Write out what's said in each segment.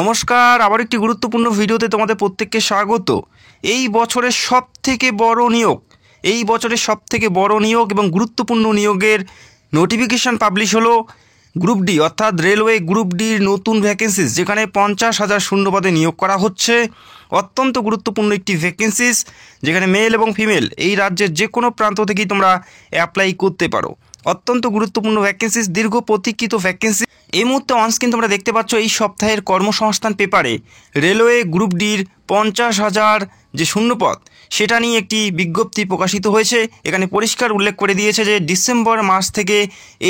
নমস্কার, আবার একটি গুরুত্বপূর্ণ ভিডিওতে তোমাদের প্রত্যেককে স্বাগত। এই বছরের সবথেকে বড় নিয়োগ এবং গুরুত্বপূর্ণ নিয়োগের নোটিফিকেশান পাবলিশ হলো গ্রুপ ডি অর্থাৎ রেলওয়ে গ্রুপ ডির নতুন ভ্যাকেন্সিস, যেখানে 50,000 শূন্যপদে নিয়োগ করা হচ্ছে। অত্যন্ত গুরুত্বপূর্ণ একটি ভ্যাকেন্সিস, যেখানে মেল এবং ফিমেল এই রাজ্যের যে কোনো প্রান্ত থেকেই তোমরা অ্যাপ্লাই করতে পারো। অত্যন্ত গুরুত্বপূর্ণ ভ্যাকেন্সিস, দীর্ঘ প্রতীক্ষিত ভ্যাকেন্সি। এই মুহূর্তে অনস্ক্রিন তোমরা দেখতে পাচ্ছ এই সপ্তাহের কর্মসংস্থান পেপারে রেলওয়ে গ্রুপ ডির 50,000 যে শূন্যপদ সেটা নিয়ে একটি বিজ্ঞপ্তি প্রকাশিত হয়েছে। এখানে পরিষ্কার উল্লেখ করে দিয়েছে যে ডিসেম্বর মাস থেকে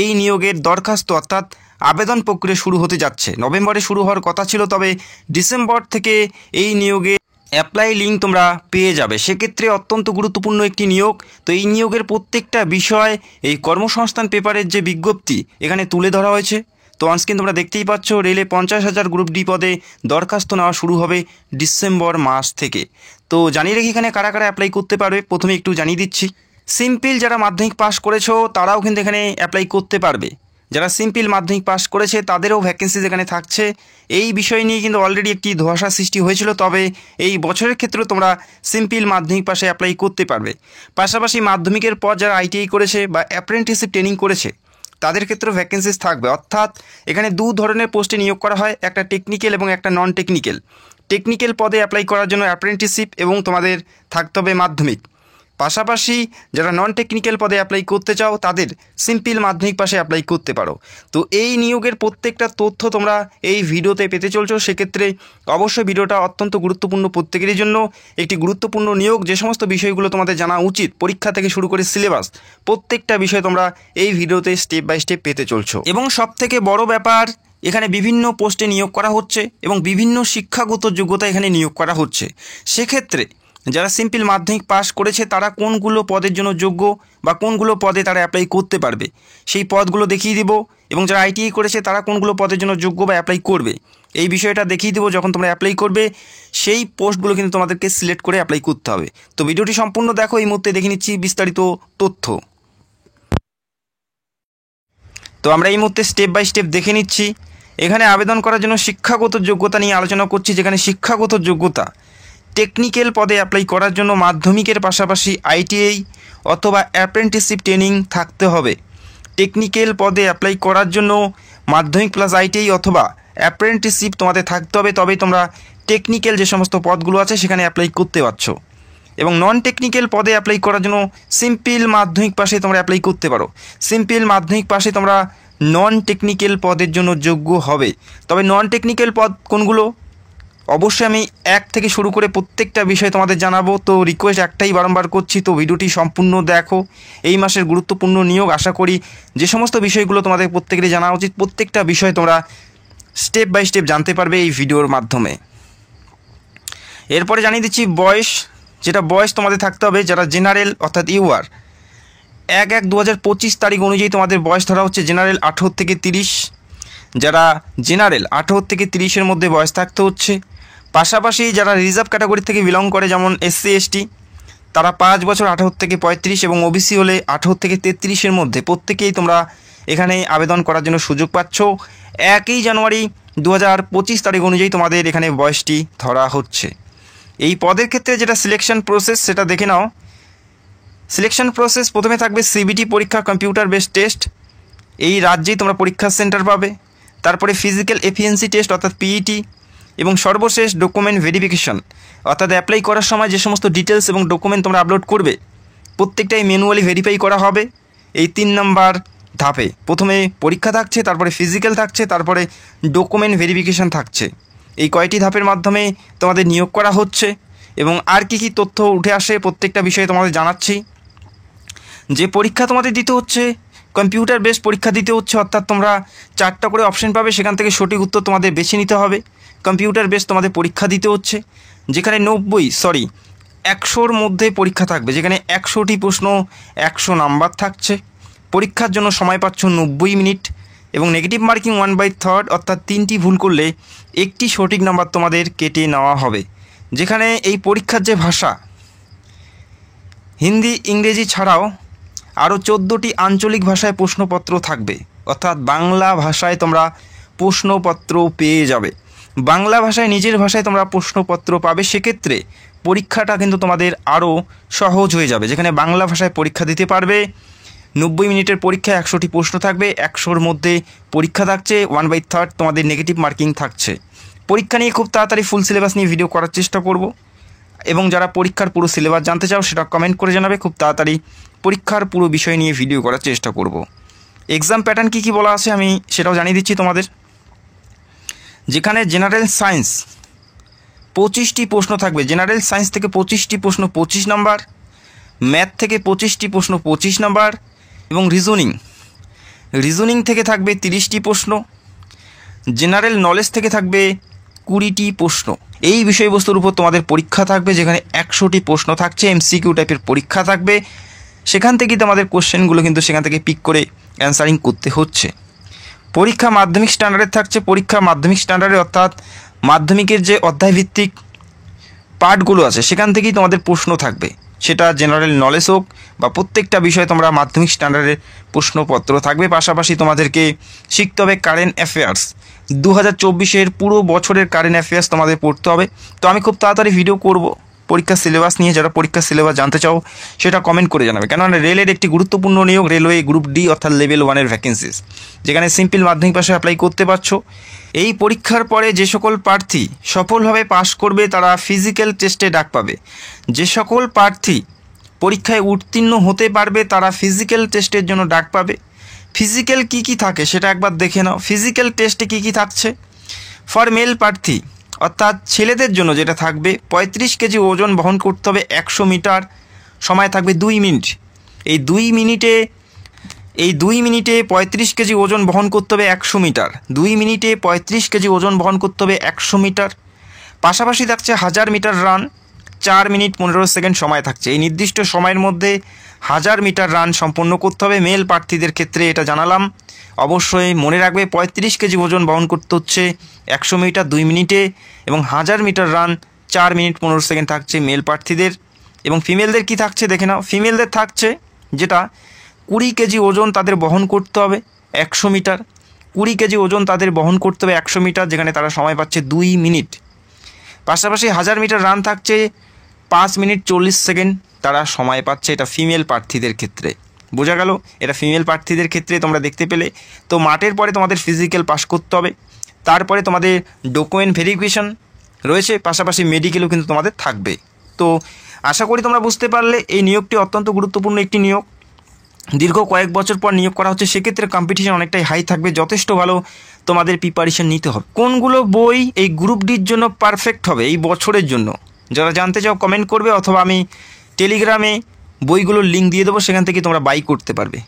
এই নিয়োগের দরখাস্ত অর্থাৎ আবেদন প্রক্রিয়া শুরু হতে যাচ্ছে। নভেম্বরে শুরু হওয়ার কথা ছিল, তবে ডিসেম্বর থেকে এই নিয়োগে অ্যাপ্লাই লিঙ্ক তোমরা পেয়ে যাবে। সেক্ষেত্রে অত্যন্ত গুরুত্বপূর্ণ একটি নিয়োগ। তো এই নিয়োগের প্রত্যেকটা বিষয় এই কর্মসংস্থান পেপারের যে বিজ্ঞপ্তি এখানে তুলে ধরা হয়েছে। তো অনস্ক্রিন তোমরা দেখতেই পাচ্ছ, রেলে 50,000 গ্রুপ ডি পদে দরখাস্ত নেওয়া শুরু হবে ডিসেম্বর মাস থেকে। তো জানিয়ে রেখে এখানে কারা কারা অ্যাপ্লাই করতে পারবে প্রথমে একটু জানিয়ে দিচ্ছি। সিম্পল যারা মাধ্যমিক পাস করেছো তারাও কিন্তু এখানে অ্যাপ্লাই করতে পারবে। যারা সিম্পল মাধ্যমিক পাস করেছে তাদেরও ভ্যাকেন্সিজ এখানে থাকছে। এই বিষয় নিয়ে কিন্তু অলরেডি একটি ধোঁয়াশা সৃষ্টি হয়েছিল, তবে এই বছরের ক্ষেত্রে তোমরা সিম্পল মাধ্যমিক পাশে অ্যাপ্লাই করতে পারবে। পাশাপাশি মাধ্যমিকের পর যারা আইটিআই করেছে বা অ্যাপ্রেন্টিসশিপ ট্রেনিং করেছে তাদের ক্ষেত্রেও ভ্যাকেন্সিস থাকবে। অর্থাৎ এখানে দু ধরনের পোস্টে নিয়োগ করা হয়, একটা টেকনিক্যাল এবং একটা নন টেকনিক্যাল। টেকনিক্যাল পদে অ্যাপ্লাই করার জন্য অ্যাপ্রেন্টিসশিপ এবং তোমাদের থাকতে হবে মাধ্যমিক। পাশাপাশি যারা নন টেকনিক্যাল পদে অ্যাপ্লাই করতে চাও তাদের সিম্পল মাধ্যমিক পাশে অ্যাপ্লাই করতে পারো। তো এই নিয়োগের প্রত্যেকটা তথ্য তোমরা এই ভিডিওতে পেতে চলছো। সেক্ষেত্রে অবশ্যই ভিডিওটা অত্যন্ত গুরুত্বপূর্ণ, প্রত্যেকেরই জন্য একটি গুরুত্বপূর্ণ নিয়োগ। যে সমস্ত বিষয়গুলো তোমাদের জানা উচিত, পরীক্ষা থেকে শুরু করে সিলেবাস প্রত্যেকটা বিষয় তোমরা এই ভিডিওতে স্টেপ বাই স্টেপ পেতে চলছো। এবং সবথেকে বড় ব্যাপার, এখানে বিভিন্ন পোস্টে নিয়োগ করা হচ্ছে এবং বিভিন্ন শিক্ষাগত যোগ্যতা এখানে নিয়োগ করা হচ্ছে। সেক্ষেত্রে যারা সিম্পল মাধ্যমিক পাস করেছে তারা কোনগুলো পদের জন্য যোগ্য বা কোনগুলো পদে তারা অ্যাপ্লাই করতে পারবে সেই পদগুলো দেখিয়ে দিব। এবং যারা আইটিআই করেছে তারা কোনগুলো পদের জন্য যোগ্য বা অ্যাপ্লাই করবে এই বিষয়টা দেখিয়ে দেবো। যখন তোমরা অ্যাপ্লাই করবে সেই পোস্টগুলো কিন্তু তোমাদেরকে সিলেক্ট করে অ্যাপ্লাই করতে হবে। তো ভিডিওটি সম্পূর্ণ দেখো। এই মুহূর্তে দেখে নিচ্ছি বিস্তারিত তথ্য। তো আমরা এই মুহূর্তে স্টেপ বাই স্টেপ দেখে নিচ্ছি। এখানে আবেদন করার জন্য শিক্ষাগত যোগ্যতা নিয়ে আলোচনা করছি, যেখানে শিক্ষাগত যোগ্যতা টেকনিক্যাল পদে অ্যাপ্লাই করার জন্য মাধ্যমিকের পাশাপাশি আইটিআই অথবা অ্যাপ্রেন্টিসশিপ ট্রেনিং থাকতে হবে। টেকনিক্যাল পদে অ্যাপ্লাই করার জন্য মাধ্যমিক প্লাস আইটিআই অথবা অ্যাপ্রেন্টিসশিপ তোমাদের থাকতে হবে, তবেই তোমরা টেকনিক্যাল যে সমস্ত পদগুলো আছে সেখানে অ্যাপ্লাই করতে পারছো। এবং নন টেকনিক্যাল পদে অ্যাপ্লাই করার জন্য সিম্পল মাধ্যমিক পাশে তোমরা অ্যাপ্লাই করতে পারো। সিম্পল মাধ্যমিক পাশে তোমরা নন টেকনিক্যাল পদের জন্য যোগ্য হবে। তবে নন টেকনিক্যাল পদ কোনগুলো অবশ্যই আমি এক থেকে শুরু করে প্রত্যেকটা বিষয় তোমাদের জানাবো। তো রিকোয়েস্ট একটাই বারংবার করছি, তো ভিডিওটি সম্পূর্ণ দেখো। এই মাসের গুরুত্বপূর্ণ নিয়োগ, আশা করি যে সমস্ত বিষয়গুলো তোমাদের প্রত্যেকেরই জানা উচিত প্রত্যেকটা বিষয় তোমরা স্টেপ বাই স্টেপ জানতে পারবে এই ভিডিওর মাধ্যমে। এরপরে জানিয়ে দিচ্ছি বয়স, যেটা বয়স তোমাদের থাকতে হবে যারা জেনারেল অর্থাৎ ইউআর 1/1/2025 তারিখ অনুযায়ী তোমাদের বয়স ধরা হচ্ছে জেনারেল 18 থেকে 30। যারা জেনারেল 18 থেকে 30-এর মধ্যে বয়স থাকতে হচ্ছে। পাশাপাশি যারা রিজার্ভ ক্যাটাগরি থেকে বিলং করে যেমন এসসি এসটি তারা 5 বছর 18 থেকে 35 এবং ওবিসি হলে 18 থেকে 33-এর মধ্যে প্রত্যেকেই তোমরা এখানে আবেদন করার জন্য সুযোগ পাচ্ছ। 1 জানুয়ারি 2025 তারিখ অনুযায়ী তোমাদের এখানে বয়সটি ধরা হচ্ছে। এই পদের ক্ষেত্রে যেটা সিলেকশন প্রসেস সেটা দেখে নাও। সিলেকশন প্রসেস প্রথমে থাকবে সিবিটি পরীক্ষা, কম্পিউটার বেসড টেস্ট। এই রাজ্যেই তোমরা পরীক্ষার সেন্টার পাবে। তারপরে ফিজিক্যাল এফিসিয়েন্সি টেস্ট অর্থাৎ পিইটি এবং সর্বশেষ ডকুমেন্ট ভেরিফিকেশন অর্থাৎ অ্যাপ্লাই করার সময় যে সমস্ত ডিটেলস এবং ডকুমেন্ট তোমরা আপলোড করবে প্রত্যেকটাই ম্যানুয়ালি ভেরিফাই করা হবে। এই 3 নম্বর ধাপে প্রথমে পরীক্ষা থাকছে, তারপরে ফিজিক্যাল থাকছে, তারপরে ডকুমেন্ট ভেরিফিকেশন থাকছে। এই কয়টি ধাপের মাধ্যমে তোমাদের নিয়োগ করা হচ্ছে এবং আর কি তথ্য উঠে আসে প্রত্যেকটা বিষয়ে তোমাদের জানাচ্ছি। যে পরীক্ষা তোমাদের দিতে হচ্ছে কম্পিউটার বেস পরীক্ষা দিতে হচ্ছে, অর্থাৎ তোমরা 4টা করে অপশন পাবে, সেখান থেকে সঠিক উত্তর তোমাদের বেছে নিতে হবে। কম্পিউটার বেস তোমাদের পরীক্ষা দিতে হচ্ছে, যেখানে 100-র মধ্যে পরীক্ষা থাকবে, যেখানে 100টি প্রশ্ন 100 নাম্বার থাকছে। পরীক্ষার জন্য সময় পাচ্ছ 90 মিনিট এবং নেগেটিভ মার্কিং 1/3 অর্থাৎ 3টি ভুল করলে 1টি সঠিক নাম্বার তোমাদের কেটে নেওয়া হবে। যেখানে এই পরীক্ষার যে ভাষা হিন্দি ইংরেজি ছাড়াও আরও 14টি আঞ্চলিক ভাষায় প্রশ্নপত্র থাকবে, অর্থাৎ বাংলা ভাষায় তোমরা প্রশ্নপত্র পেয়ে যাবে। বাংলা ভাষায় নিজের ভাষায় তোমরা প্রশ্নপত্র পাবে, সেক্ষেত্রে পরীক্ষাটা কিন্তু তোমাদের আরও সহজ হয়ে যাবে। যেখানে বাংলা ভাষায় পরীক্ষা দিতে পারবে, 90 মিনিটের পরীক্ষায় 100টি প্রশ্ন থাকবে, 100-র মধ্যে পরীক্ষা থাকছে, 1/3 তোমাদের নেগেটিভ মার্কিং থাকছে। পরীক্ষা নিয়ে খুব তাড়াতাড়ি ফুল সিলেবাস নিয়ে ভিডিও করার চেষ্টা করব, এবং যারা পরীক্ষার পুরো সিলেবাস জানতে চাও সেটা কমেন্ট করে জানাবে। খুব তাড়াতাড়ি পরীক্ষার পুরো বিষয় নিয়ে ভিডিও করার চেষ্টা করব। এক্সাম প্যাটার্ন কী বলা আছে আমি সেটাও জানিয়ে দিচ্ছি তোমাদের। যেখানে জেনারেল সায়েন্স 25টি প্রশ্ন থাকবে, জেনারেল সায়েন্স থেকে 25টি প্রশ্ন 25 নম্বর, ম্যাথ থেকে 25টি প্রশ্ন 25 নম্বর, এবং রিজনিং থেকে থাকবে 30টি প্রশ্ন, জেনারেল নলেজ থেকে থাকবে 20টি প্রশ্ন। এই বিষয়বস্তুর উপর তোমাদের পরীক্ষা থাকবে, যেখানে 100টি প্রশ্ন থাকছে, MCQ টাইপের পরীক্ষা থাকবে। সেখান থেকেই তোমাদের কোশ্চেনগুলো কিন্তু সেখান থেকে পিক করে অ্যান্সারিং করতে হচ্ছে। পরীক্ষা মাধ্যমিক স্ট্যান্ডার্ডের থাকছে, পরীক্ষা মাধ্যমিক স্ট্যান্ডার্ডে অর্থাৎ মাধ্যমিকের যে অধ্যায়ভিত্তিক পার্টগুলো আছে সেখান থেকেই তোমাদের প্রশ্ন থাকবে, সেটা জেনারেল নলেজ হোক বা প্রত্যেকটা বিষয়ে তোমরা মাধ্যমিক স্ট্যান্ডার্ডের প্রশ্নপত্র থাকবে। পাশাপাশি তোমাদেরকে শিখতে হবে কারেন্ট অ্যাফেয়ার্স, 2024-এর পুরো বছরের কারেন্ট অ্যাফেয়ার্স তোমাদের পড়তে হবে। তো আমি খুব তাড়াতাড়ি ভিডিও করব পরীক্ষার সিলেবাস নিয়ে। যারা পরীক্ষার সিলেবাস জানতে চাও সেটা কমেন্ট করে জানাবে, কেননা রেলের একটি গুরুত্বপূর্ণ নিয়োগ, রেলওয়ে গ্রুপ ডি অর্থাৎ লেভেল 1-এর ভ্যাকেন্সিস, যেখানে সিম্পল মাধ্যমিক পাশে অ্যাপ্লাই করতে পারছো। এই পরীক্ষার পরে যে সকল প্রার্থী সফলভাবে পাশ করবে তারা ফিজিক্যাল টেস্টে ডাক পাবে। যে সকল প্রার্থী পরীক্ষায় উত্তীর্ণ হতে পারবে তারা ফিজিক্যাল টেস্টের জন্য ডাক পাবে। ফিজিক্যাল কী থাকে সেটা একবার দেখে নাও। ফিজিক্যাল টেস্টে কী থাকছে? ফর মেল প্রার্থী অর্থাৎ ছেলেদের জন্য যেটা থাকবে, 35 কেজি ওজন বহন করতে হবে 100 মিটার, সময় থাকবে 2 মিনিট। এই 2 মিনিটে 35 কেজি ওজন বহন করতে হবে 100 মিটার, 2 মিনিটে 35 কেজি ওজন বহন করতে হবে 100 মিটার। পাশাপাশি থাকছে 1000 মিটার রান, 4 মিনিট 15 সেকেন্ড সময় থাকছে। এই নির্দিষ্ট সময়ের মধ্যে 1000 মিটার রান সম্পন্ন করতে হবে মেল প্রার্থীদের ক্ষেত্রে, এটা জানালাম। অবশ্যই মনে রাখবে 35 কেজি ওজন বহন করতে হচ্ছে 100 মিটার 2 মিনিটে, এবং 1000 মিটার রান 4 মিনিট 15 সেকেন্ড থাকছে মেল প্রার্থীদের। এবং ফিমেলদের কি থাকছে দেখে নাও। ফিমেলদের থাকছে যেটা 20 কেজি ওজন তাদের বহন করতে হবে 100 মিটার, 20 কেজি ওজন তাদের বহন করতে হবে 100 মিটার, যেখানে তারা সময় পাচ্ছে 2 মিনিট। পাশাপাশি 1000 মিটার রান থাকছে 5 মিনিট 40 সেকেন্ড তারা সময় পাচ্ছে, এটা ফিমেল প্রার্থীদের ক্ষেত্রে। বোঝা গেল, এটা ফিমেল প্রার্থীদের ক্ষেত্রে তোমরা দেখতে পেলে। তো মাঠের পরে তোমাদের ফিজিক্যাল পাস করতে হবে, তারপরে তোমাদের ডকুমেন্ট ভেরিফিকেশন রয়েছে, পাশাপাশি মেডিকেলও কিন্তু তোমাদের থাকবে। তো আশা করি তোমরা বুঝতে পারলে এই নিয়োগটি অত্যন্ত গুরুত্বপূর্ণ একটি নিয়োগ, দীর্ঘ কয়েক বছর পর নিয়োগ করা হচ্ছে, সেক্ষেত্রে কম্পিটিশন অনেকটাই হাই থাকবে, যথেষ্ট ভালো তোমাদের প্রিপারেশন নিতে হবে। কোনগুলো বই এই গ্রুপ ডির জন্য পারফেক্ট হবে এই বছরের জন্য, যারা জানতে চাও কমেন্ট করবে, অথবা আমি টেলিগ্রামে বইগুলোর লিঙ্ক দিয়ে দেবো, সেখান থেকে তোমরা বাই করতে পারবে।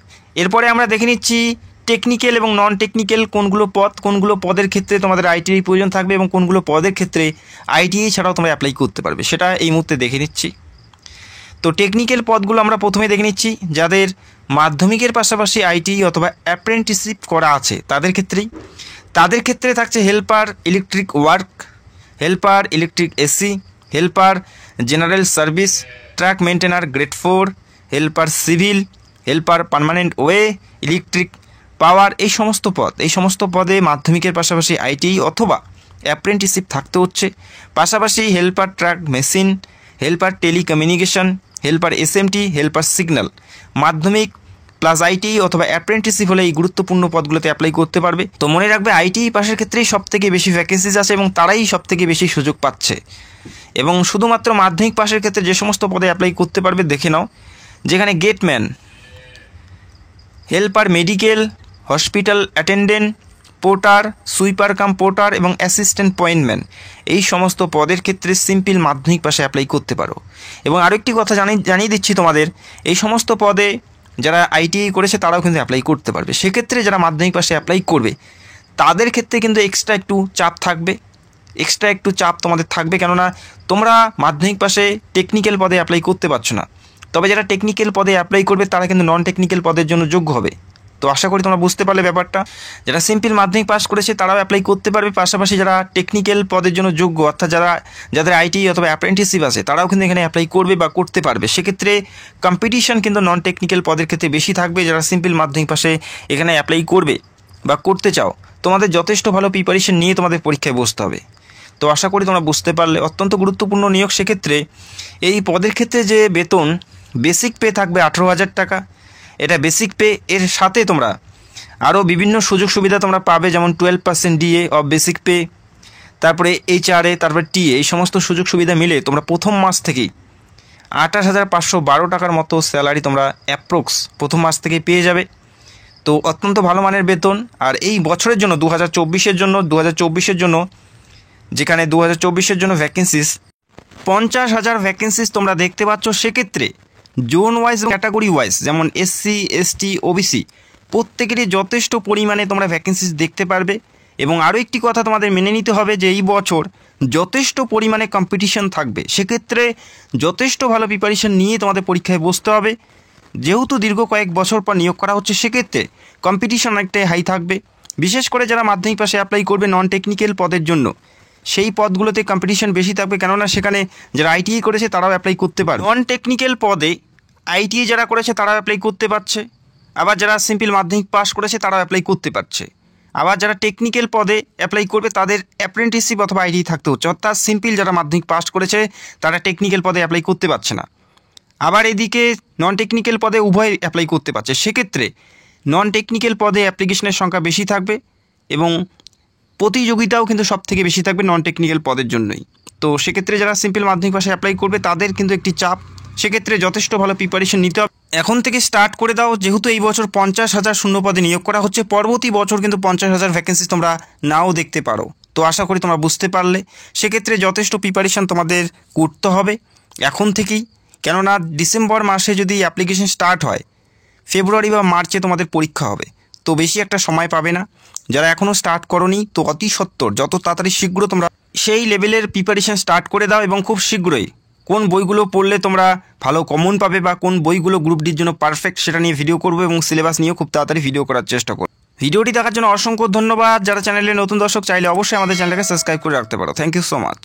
এরপরে আমরা দেখে নিচ্ছি টেকনিক্যাল এবং নন টেকনিক্যাল কোনগুলো পদের ক্ষেত্রে তোমাদের আইটিআই প্রয়োজন থাকবে, এবং কোনগুলো পদের ক্ষেত্রে আইটিআই ছাড়াও তোমরা অ্যাপ্লাই করতে পারবে, সেটা এই মুহূর্তে দেখে নিচ্ছি। তো টেকনিক্যাল পদগুলো আমরা প্রথমে দেখে নিচ্ছি। যাদের মাধ্যমিকের পাশাপাশি আইটিআই অথবা অ্যাপ্রেন্টিসশিপ করা আছে তাদের ক্ষেত্রে থাকছে helper electric work, helper electric AC, helper general service, truck maintainer grade 4, helper civil, helper permanent way, electric power. এই সমস্ত পদে মাধ্যমিকের পাশাপাশি আইটিআই অথবা অ্যাপ্রেন্টিসশিপ থাকতে হচ্ছে। পাশাপাশি helper truck machine, helper telecommunication, helper SMT, helper signal. মাধ্যমিক প্লাস আইটিআই অথবা অ্যাপ্রেন্টিসশিপ হলে এই গুরুত্বপূর্ণ পদগুলোতে অ্যাপ্লাই করতে পারবে। তো মনে রাখবে আইটিআই পাশের ক্ষেত্রেই সবথেকে বেশি ভ্যাকেন্সিজ আছে, এবং তারাই সবথেকে বেশি সুযোগ পাচ্ছে। এবং শুধুমাত্র মাধ্যমিক পাশের ক্ষেত্রে যে সমস্ত পদে অ্যাপ্লাই করতে পারবে দেখে নাও, যেখানে gateman, helper medical, hospital attendant, porter, sweeper cum porter এবং অ্যাসিস্ট্যান্ট পয়েন্টম্যান, এই সমস্ত পদের ক্ষেত্রে সিম্পল মাধ্যমিক পাশে অ্যাপ্লাই করতে পারো। এবং আরেকটি কথা জানিয়ে দিচ্ছি তোমাদের, এই সমস্ত পদে যারা আইটিআই করেছে তারাও কিন্তু অ্যাপ্লাই করতে পারবে। সেক্ষেত্রে যারা মাধ্যমিক পাশে অ্যাপ্লাই করবে তাদের ক্ষেত্রে কিন্তু এক্সট্রা একটু চাপ তোমাদের থাকবে, কেননা তোমরা মাধ্যমিক পাশে টেকনিক্যাল পদে অ্যাপ্লাই করতে পারছো না। তবে যারা টেকনিক্যাল পদে অ্যাপ্লাই করবে তারা কিন্তু নন টেকনিক্যাল পদের জন্য যোগ্য হবে। তো আশা করি তোমরা বুঝতে পারলে ব্যাপারটা। যারা সিম্পল মাধ্যমিক পাস করেছে তারাও অ্যাপ্লাই করতে পারবে, পাশাপাশি যারা টেকনিক্যাল পদের জন্য যোগ্য অর্থাৎ যাদের আইটিআই অথবা অ্যাপ্রেন্টিসশিপ আছে তারাও কিন্তু এখানে অ্যাপ্লাই করবে বা করতে পারবে। সেক্ষেত্রে কম্পিটিশন কিন্তু নন টেকনিক্যাল পদের ক্ষেত্রে বেশি থাকবে। যারা সিম্পল মাধ্যমিক পাশে এখানে অ্যাপ্লাই করবে বা করতে চাও তোমাদের যথেষ্ট ভালো প্রিপারেশন নিয়ে তোমাদের পরীক্ষায় বসতে হবে। তো আশা করি তোমরা বুঝতে পারলে। অত্যন্ত গুরুত্বপূর্ণ নিয়োগ। সেক্ষেত্রে এই পদের ক্ষেত্রে যে বেতন, বেসিক পে থাকবে 18,000 টাকা। এটা বেসিক পে, এর সাথে তোমরা আরও বিভিন্ন সুযোগ সুবিধা তোমরা পাবে, যেমন 12% ডিএ অফ বেসিক পে, তারপরে এইচআরএ, তারপরে টিএ, এই সমস্ত সুযোগ সুবিধা মিলে তোমরা প্রথম মাস থেকেই 28,512 টাকার মতো স্যালারি তোমরা অ্যাপ্রক্স প্রথম মাস থেকেই পেয়ে যাবে। তো অত্যন্ত ভালো মানের বেতন। আর এই বছরের জন্য 2024-এর জন্য যেখানে 2024-এর জন্য ভ্যাকেন্সিস 50,000 ভ্যাকেন্সিস তোমরা দেখতে পাচ্ছ। সেক্ষেত্রে জোন ওয়াইজ, ক্যাটাগরি ওয়াইজ, যেমন এসসি, এসটি, ওবিসি, প্রত্যেকেরই যথেষ্ট পরিমাণে তোমরা ভ্যাকেন্সিস দেখতে পারবে। এবং আরও একটি কথা তোমাদের মেনে নিতে হবে যে এই বছর যথেষ্ট পরিমাণে কম্পিটিশন থাকবে। সেক্ষেত্রে যথেষ্ট ভালো প্রিপারেশন নিয়ে তোমাদের পরীক্ষায় বসতে হবে। যেহেতু দীর্ঘ কয়েক বছর পর নিয়োগ করা হচ্ছে, সেক্ষেত্রে কম্পিটিশন অনেকটাই হাই থাকবে। বিশেষ করে যারা মাধ্যমিক পাশে অ্যাপ্লাই করবে নন টেকনিক্যাল পদের জন্য, সেই পদগুলোতে কম্পিটিশন বেশি থাকবে, কেননা সেখানে যারা আইটিআই করেছে তারাও অ্যাপ্লাই করতে পারে। নন টেকনিক্যাল পদে আইটিআই যারা করেছে তারাও অ্যাপ্লাই করতে পারছে, আবার যারা সিম্পল মাধ্যমিক পাস করেছে তারাও অ্যাপ্লাই করতে পারছে। আবার যারা টেকনিক্যাল পদে অ্যাপ্লাই করবে তাদের অ্যাপ্রেন্টিসশিপ অথবা আইটিআই থাকতে হচ্ছে, অর্থাৎ সিম্পল যারা মাধ্যমিক পাস করেছে তারা টেকনিক্যাল পদে অ্যাপ্লাই করতে পারছে না। আবার এদিকে নন টেকনিক্যাল পদে উভয় অ্যাপ্লাই করতে পারছে। সেক্ষেত্রে নন টেকনিক্যাল পদে অ্যাপ্লিকেশনের সংখ্যা বেশি থাকবে এবং প্রতিযোগিতাও কিন্তু সব থেকে বেশি থাকবে নন টেকনিক্যাল পদের জন্যই। তো সেক্ষেত্রে যারা সিম্পল মাধ্যমিক পাশে অ্যাপ্লাই করবে তাদের কিন্তু একটি চাপ, সেক্ষেত্রে যথেষ্ট ভালো প্রিপারেশন নিতে হবে। এখন থেকে স্টার্ট করে দাও, যেহেতু এই বছর 50,000 শূন্য পদে নিয়োগ করা হচ্ছে। পরবর্তী বছর কিন্তু 50,000 ভ্যাকেন্সি তোমরা নাও দেখতে পারো। তো আশা করি তোমরা বুঝতে পারলে। সেক্ষেত্রে যথেষ্ট প্রিপারেশন তোমাদের করতে হবে এখন থেকেই, কেননা ডিসেম্বর মাসে যদি অ্যাপ্লিকেশন স্টার্ট হয়, ফেব্রুয়ারি বা মার্চে তোমাদের পরীক্ষা হবে। তো বেশি একটা সময় পাবে না। যারা এখনও স্টার্ট করোনি, তো অতি সত্বর যত তাড়াতাড়ি শীঘ্র তোমরা সেই লেভেলের প্রিপারেশন স্টার্ট করে দাও। এবং খুব শীঘ্রই কোন বইগুলো পড়লে তোমরা ভালো কমন পাবে বা কোন বইগুলো গ্রুপ ডির জন্য পারফেক্ট, সেটা নিয়ে ভিডিও করবো এবং সিলেবাস নিয়েও খুব তাড়াতাড়ি ভিডিও করার চেষ্টা করবো। ভিডিওটি দেখার জন্য অসংখ্য ধন্যবাদ। যারা চ্যানেলে নতুন দর্শক, চাইলে অবশ্যই আমাদের চ্যানেলকে সাবস্ক্রাইব করে রাখতে পারো। Thank you so much.